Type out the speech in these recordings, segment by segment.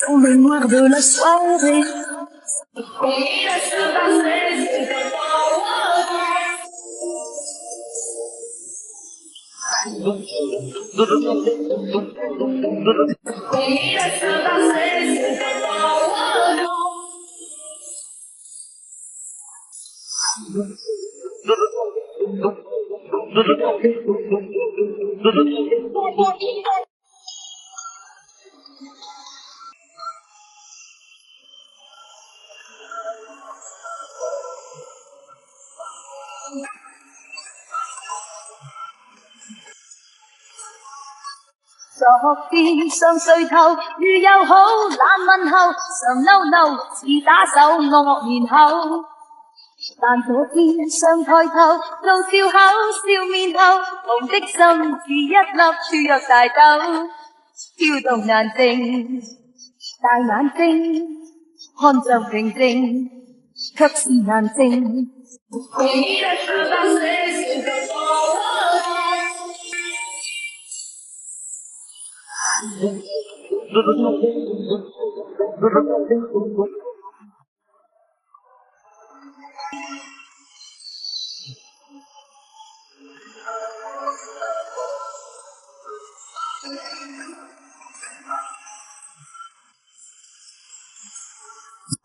Ton mémoire de la soirée.昨天想睡透，如又好懶問候，常嬲嬲似打手惡惡面口。但昨天想抬頭，露笑口笑面後，紅的心似一粒豬肉大豆，跳動眼睛，大眼睛看着平靜，卻是眼睛。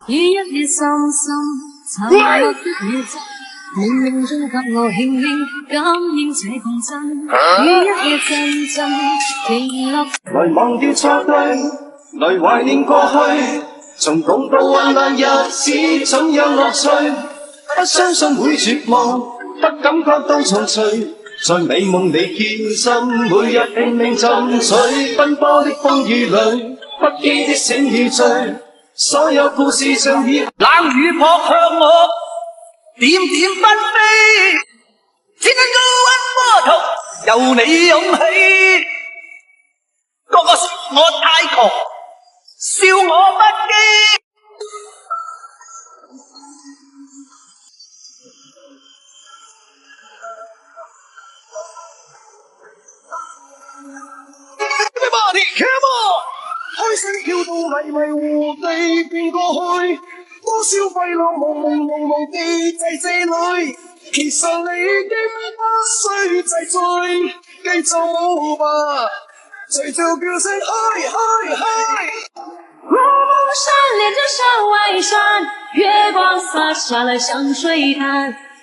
於一夜深深沉默的夜靜，冥冥中給我輕輕感應這共振，於一夜陣陣停落。來忘掉錯對，來懷念過去，從共度患難日子怎樣樂趣，不相信會絕望，不感覺到躊躇，在美夢裏堅心，每日拼命浸水，奔波的風雨裏，不羈的醒與醉。所有故事像已冷雨撲向我，點點紛飛，只能高溫波濤，由你湧起。個個說我太狂，笑我不羈。Everybody come on！開心跳到迷迷糊地變過去，多少廢浪朦朦朧朧地滯這裏，其實你已經不需制醉，繼續舞吧，隨着叫聲嗨嗨嗨。山連着山外山，月光灑下了香水灘，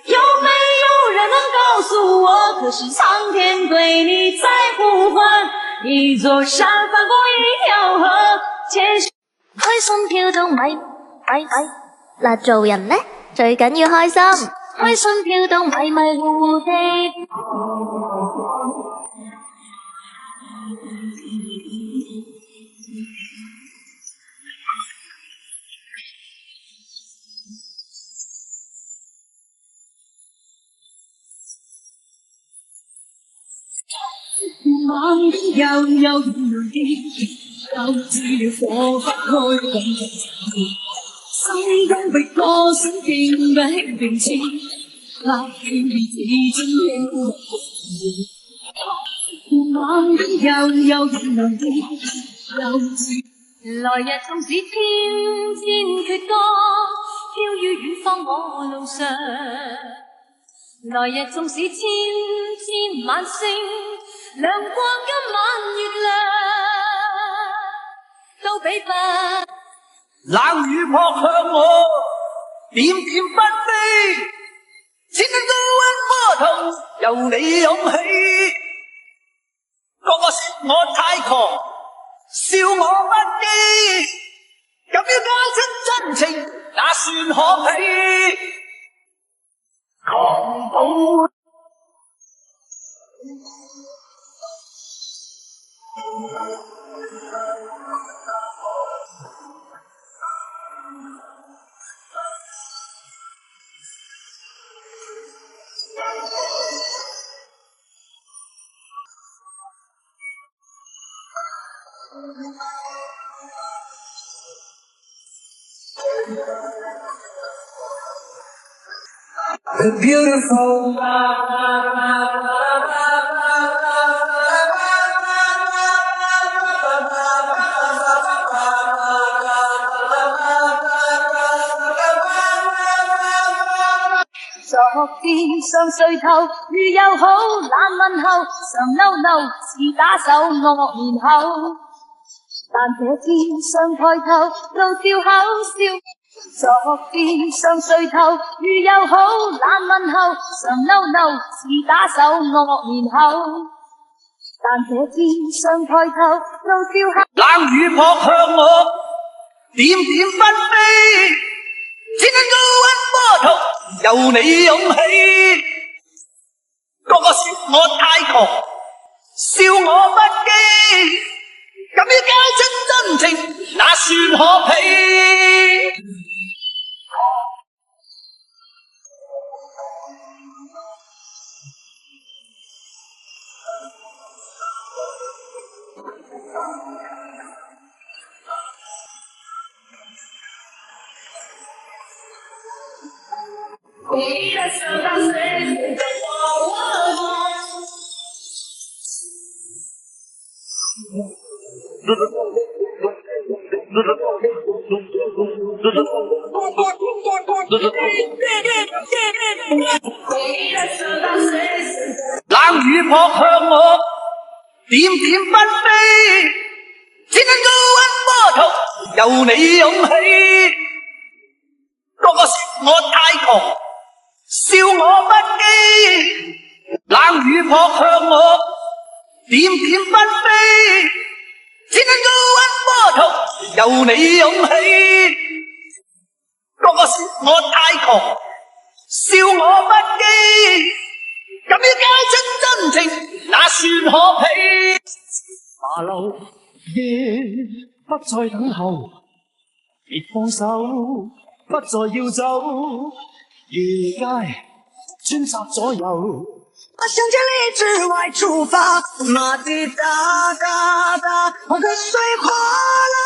有沒有人能告訴我，可是蒼天對你在呼喚？一座山翻過一條河，開心跳動咪嗱，做人呢最緊要開心，開心跳動迷迷糊糊地。猛地悠悠然來的，勾住了火不開咁嘅心中被歌聲驚得輕定似，立斷而始終輕猛地悠悠然來的，勾住來日縱使千千闕歌，飄於遠方我路上，來日縱使千千晚星，亮光今晚月亮，都比不冷雨撲向我，點點紛飛，只能高溫波濤，由你湧起。個個說我太狂，笑我不羈，咁要講出真情，哪算可喜？狂暴。Beautiful.昨天想睡透，如又好懶問候，常嬲嬲似打手惡面口。但這天想抬頭，怒笑口笑。昨天想睡透，如又好懶問候，常嬲嬲似打手惡面口。但這天想抬頭，怒笑口。冷雨撲向我，點點紛飛，只能高溫波濤。由你湧起，個個說我太窮，笑我不羈，敢於交出真情，那算可鄙？冷雨撲向我，點點紛飛，只能高溫波濤。由你湧起，個個說我太窮，笑我不羈。冷雨撲向我，點點紛飛，只能高溫波濤。由你湧起，個個說我太窮，笑我不羈。敢於交出真情，那算可鄙？馬路夜不再等候，別放手，不再要走。夜街穿插左右，向千里之外出發，馬蹄噠噠噠，黃河水嘩啦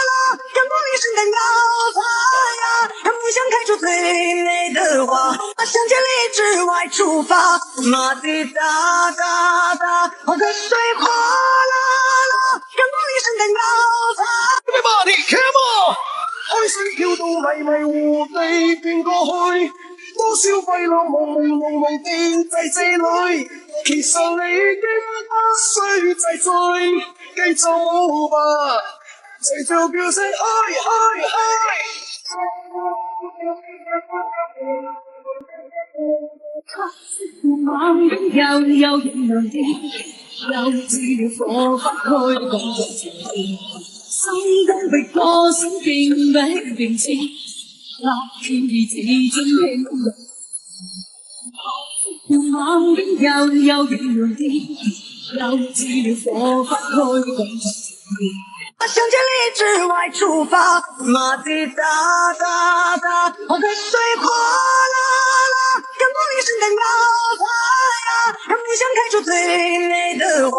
啦，讓茉莉盛開高發呀，讓夢想開出最美的花。向千里之外出發，馬蹄噠噠噠，黃河水嘩啦啦，讓茉莉盛開高發。Everybody come on， 開心跳到迷迷糊地變過去。多少廢浪朦朧地滯滯裏，其實你已經不需制醉，繼續吧，隨著叫聲嗨嗨嗨。猛又燃亮的，又似了火花開動着情意，心中被歌聲勁逼並刺。那天意始終輕柔，猛又燃亮的，又似了火花開動着情意。向千里之外出發，馬蹄噠噠噠，黃河水嘩啦啦，讓茉莉盛開高發呀，讓夢想開出最美的花。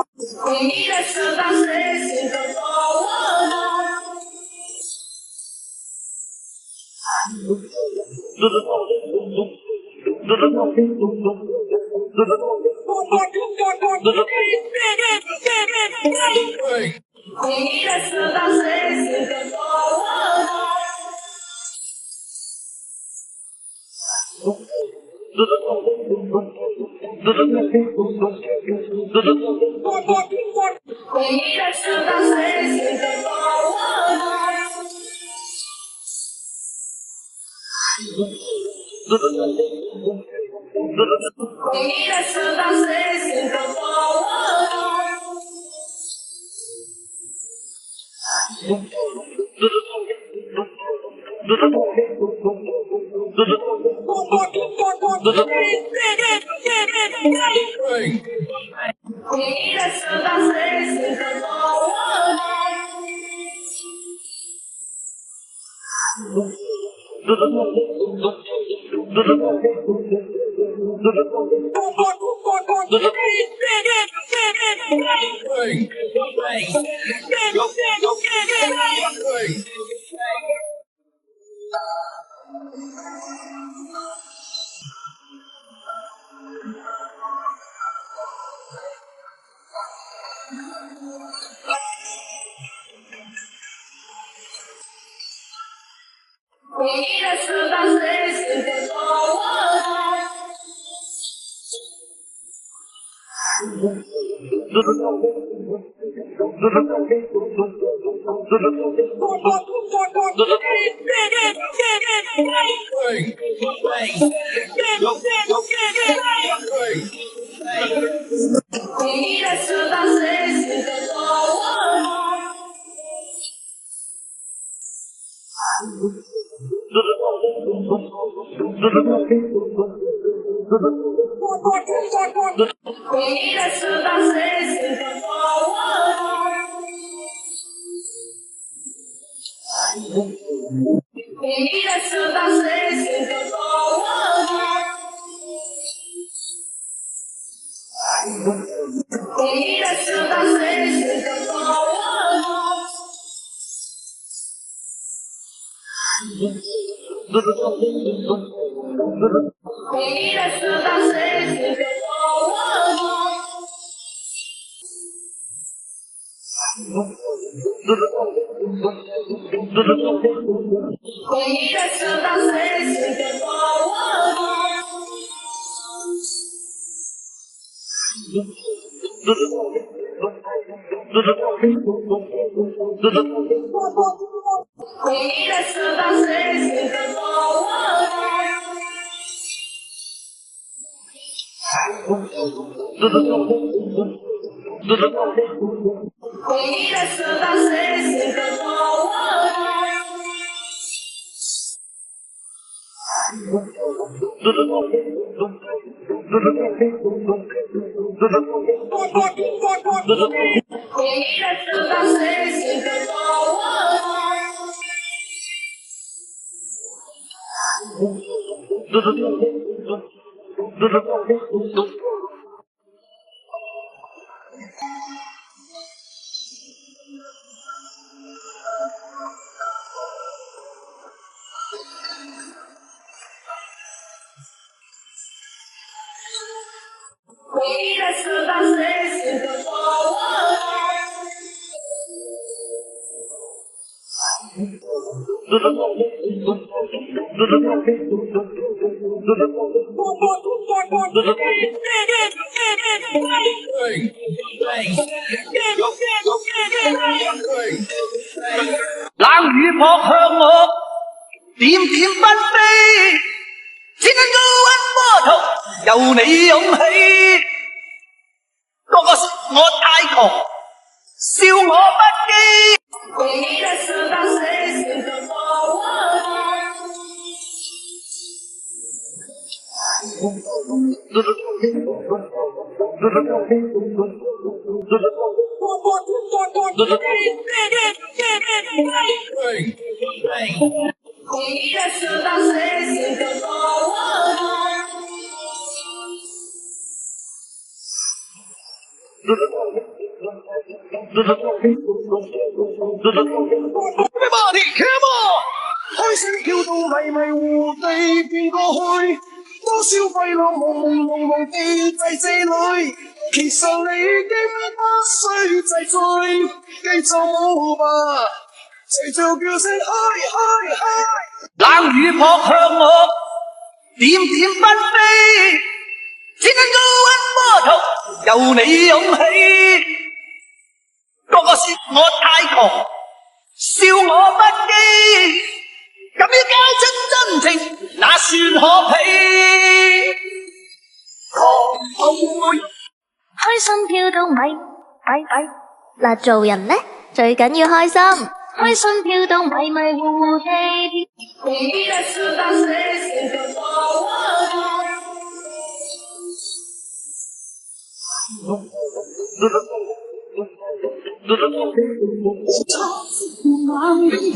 冷雨撲向我，點點紛飛，只能高溫波濤，由你湧起。個個說我太窮，笑我不羈。Everybody come on！ 開心跳到迷迷糊地變過去，多少費浪朦地滯滯裏，其實你經不需制醉，繼續舞吧，齊做叫聲嗨！冷雨撲向我，點點紛飛，只因高溫波濤，由你湧起。個個說我太窮，笑我不羈，敢於交出真情，那算可鄙？開心跳到咪，嗱，做人呢最緊要開心，開心跳到迷迷糊糊地。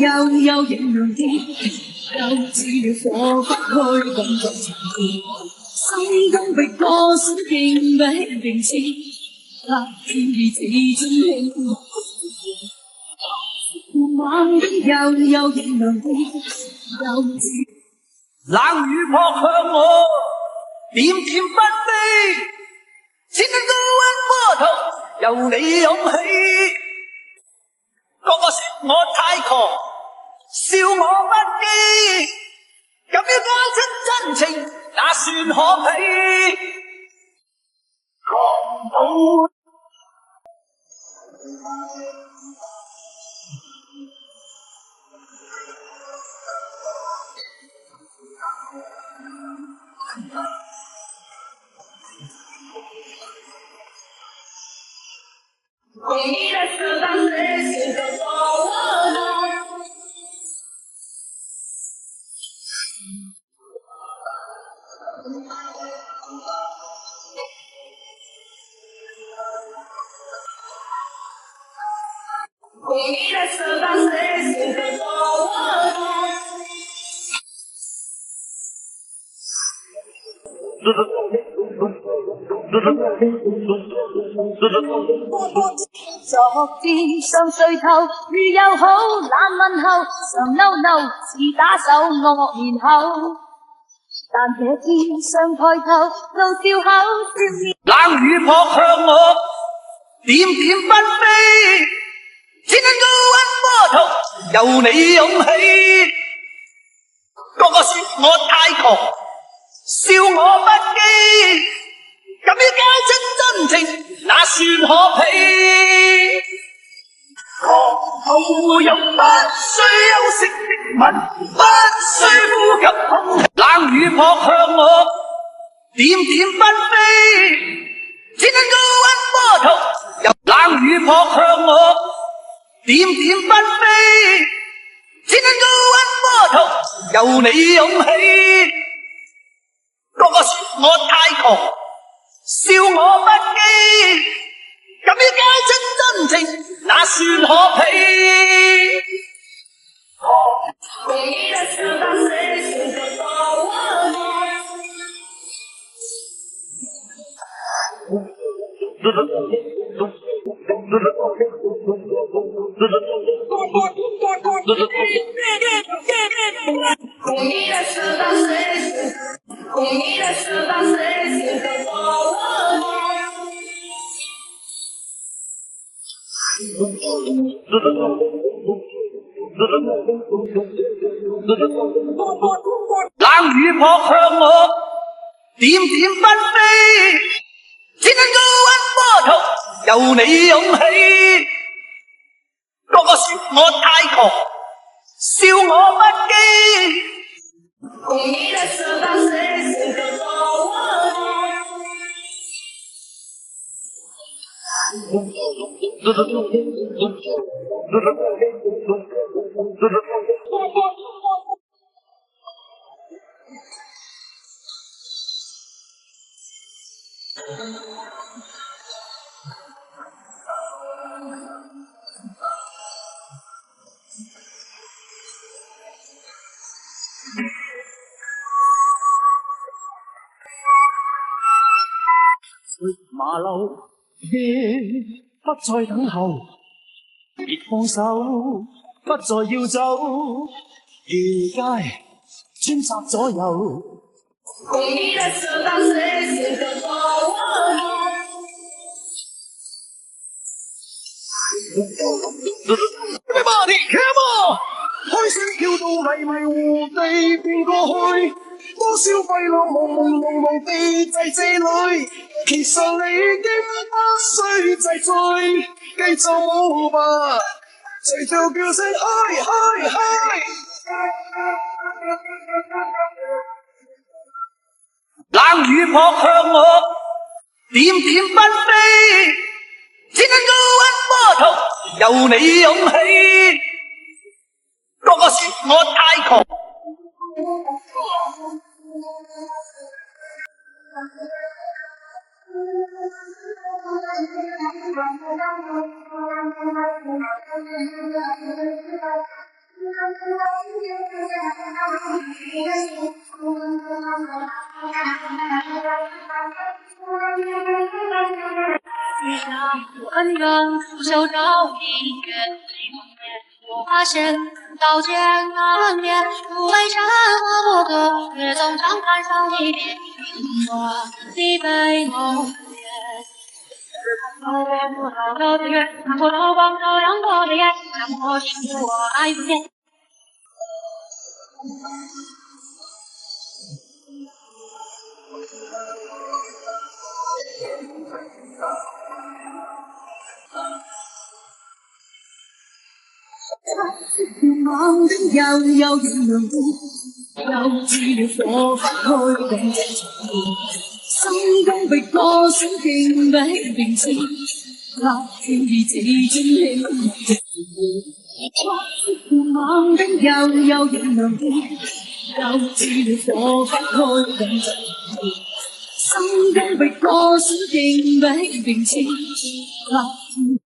悠形容地，又似了火不開，感覺沉悶，心中被歌聲驚不起平靜，黑天意始終輕。又形容地，又似冷雨撲向我，點點不飛，只能高溫波濤由你湧起。個個說我太狂，笑我不羈，咁要交出真情，那算可鄙？狂徒昨天想睡透，雨又好，冷問候，常嬲嬲，似打手惡面口。但這天上抬頭，露笑口，笑面。冷雨撲向我，點點不飛，只能高溫波濤由你湧起。個個說我太狂，笑我不羈，咁要交出真情，那算可鄙？狂徒又不需休息的吻，不需呼吸痛。冷雨撲向我，點點不飛，只能高溫波濤由冷雨撲向我，點點不飛，只能高溫波濤由你湧起。個個說我太狂，笑我不羈，咁要交出真情，那算可鄙？冷雨撲向我，點點不飛，只能高溫波濤由你湧起。個個說我太狂，笑我不羈。馬騮夜不再等候，別放手，不再要走，夜街穿插左右。Everybody come on！ 開聲跳到迷迷糊地變過去，多少費浪朦地滯滯裏，其實你經不需制醉，繼續舞吧，隨着叫聲嗨！冷雨撲向我，點點不飛，只能高溫波濤由你湧起。個個說我太狂，很远，不受到音乐，我发现刀剑难辨，不为什么不可？月总常看上一点，我西北梦魇。不好的岁月，看过刀光照亮我的眼，让我心知我爱不见。茫然遙遙原來又似了火花開動這場心中被歌聲勁比並肩，那天意似尊輕茫然遙遙原來又似了火花開動這場心中被歌聲勁比並肩，那天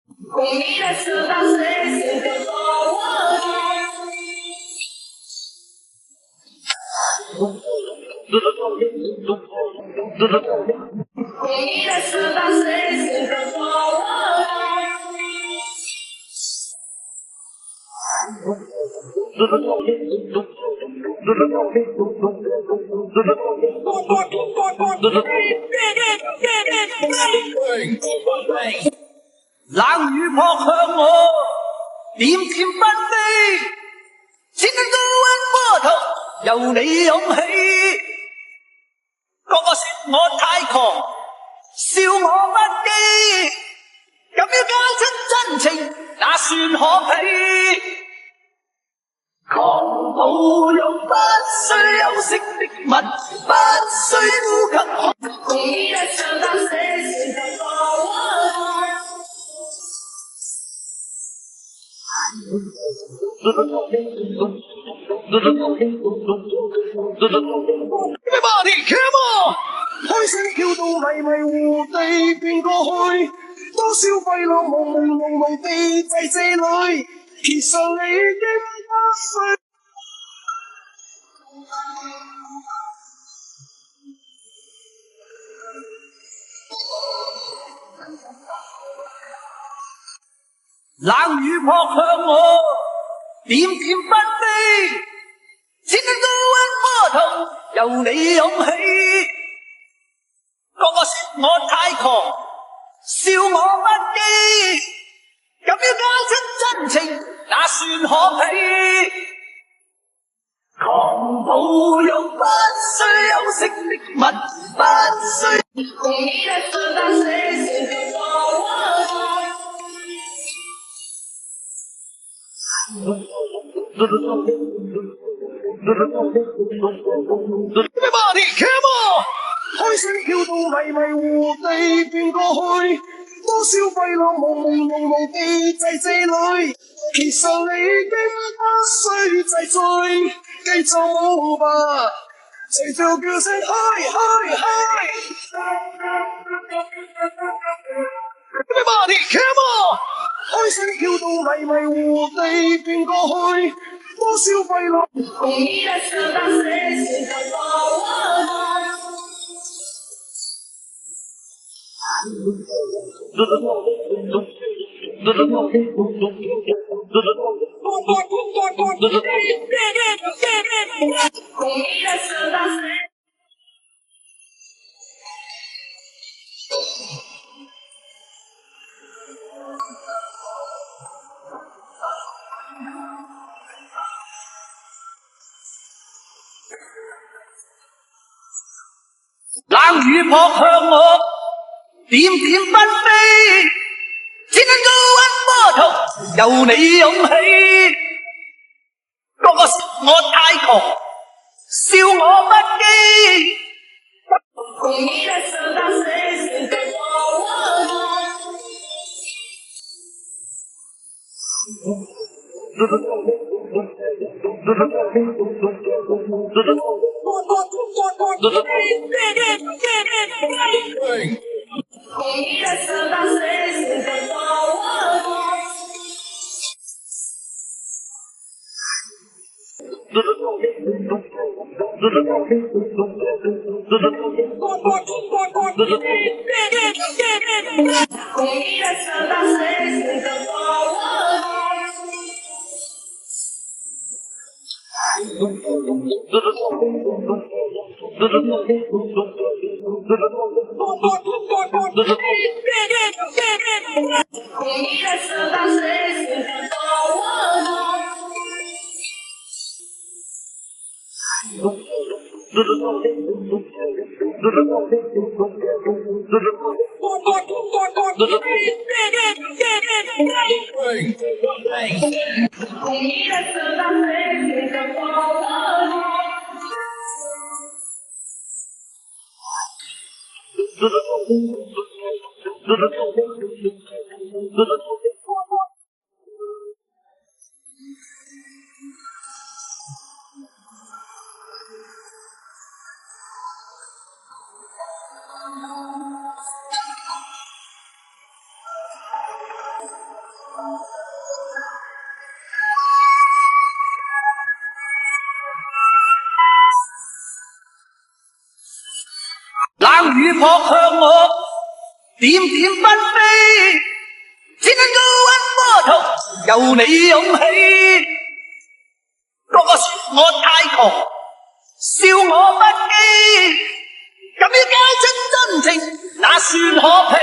冷雨撲向我，點點不飛，只能高溫波濤，由你湧起。個個說我太狂，笑我不羈，咁要交出真情，那算可鄙？狂暴用不需休息的吻，不需呼吸。Everybody come on！ 開聲跳到迷迷糊地變過去，多少廢浪朦地在這裏，其實你已經不需。冷雨撲向我，點點不飛，只能高溫波濤，由你湧起。個個說我太狂，笑我不羈，咁要交出真情，那算可鄙？狂暴用不需休息的吻，不需。Everybody come on！ 開聲跳到迷迷糊地變過去，多少廢浪朦地在這裏，其實你已經不需制醉，繼續舞吧，隨着叫聲嗨！Everybody come on！ 開聲跳到迷迷糊地變過去，多少廢浪。冷雨撲向我，點點不飛，只能高溫波濤，由你湧起。個個說我太狂，笑我不羈。冷雨撲向我，點點紛飛，只能高溫波濤，由你湧起。個個說我太狂，笑我不羈，敢於交出真情，那算可鄙？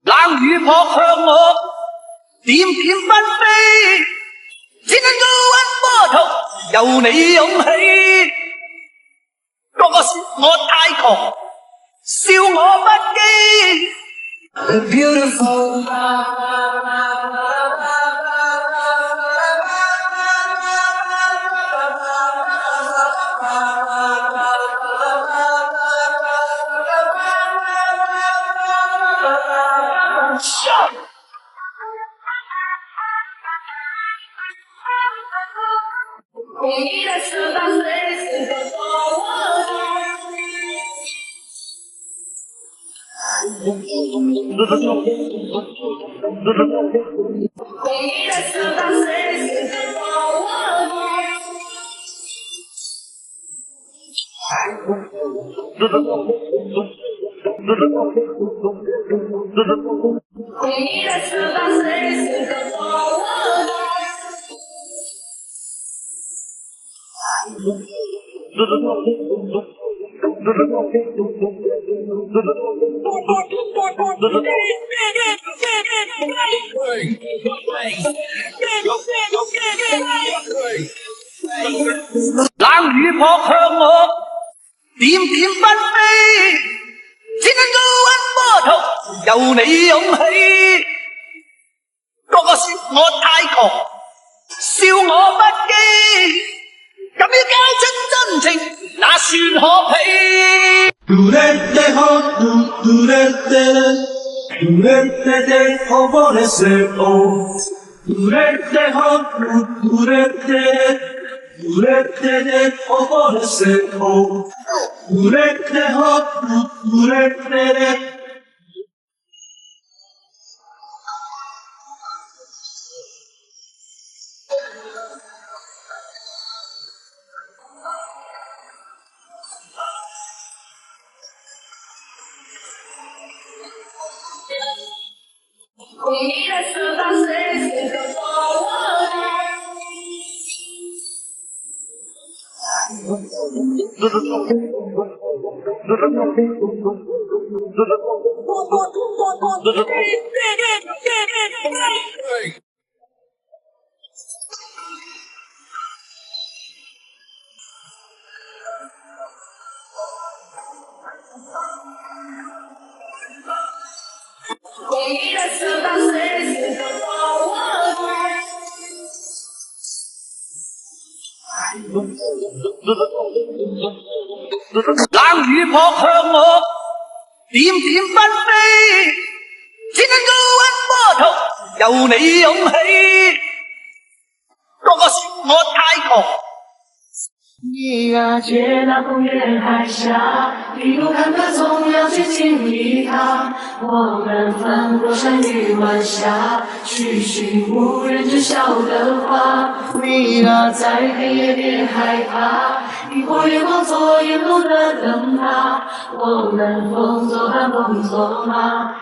冷雨撲向我，點點紛飛，只能高溫波濤，由你湧起。個個說我太狂，笑我不羈。Beautiful。冷雨撲向我，點點紛飛，只能高溫波濤，由你湧起。個個說我太狂，笑我不羈，敢於交出真情，那算可鄙冷雨撲向我，點點紛飛，只因高溫波濤由你湧起。個個說我太狂。你呀，借那风月海峡，一路坎坷总要去经历它。我们翻过山与晚霞，去寻无人知晓的花。你呀，在黑夜别害怕，萤火月光做沿路的灯塔。我们风作伴，风作马。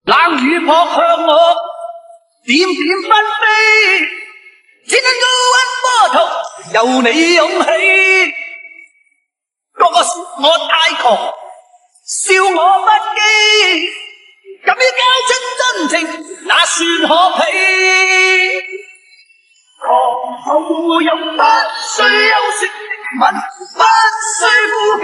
冷雨撲向我，點點紛飛，只因高溫波濤由你湧起。個個說我太狂，笑我不羈，敢於交出真情，那算可鄙？狂豪又不需休息的吻，不需呼吸。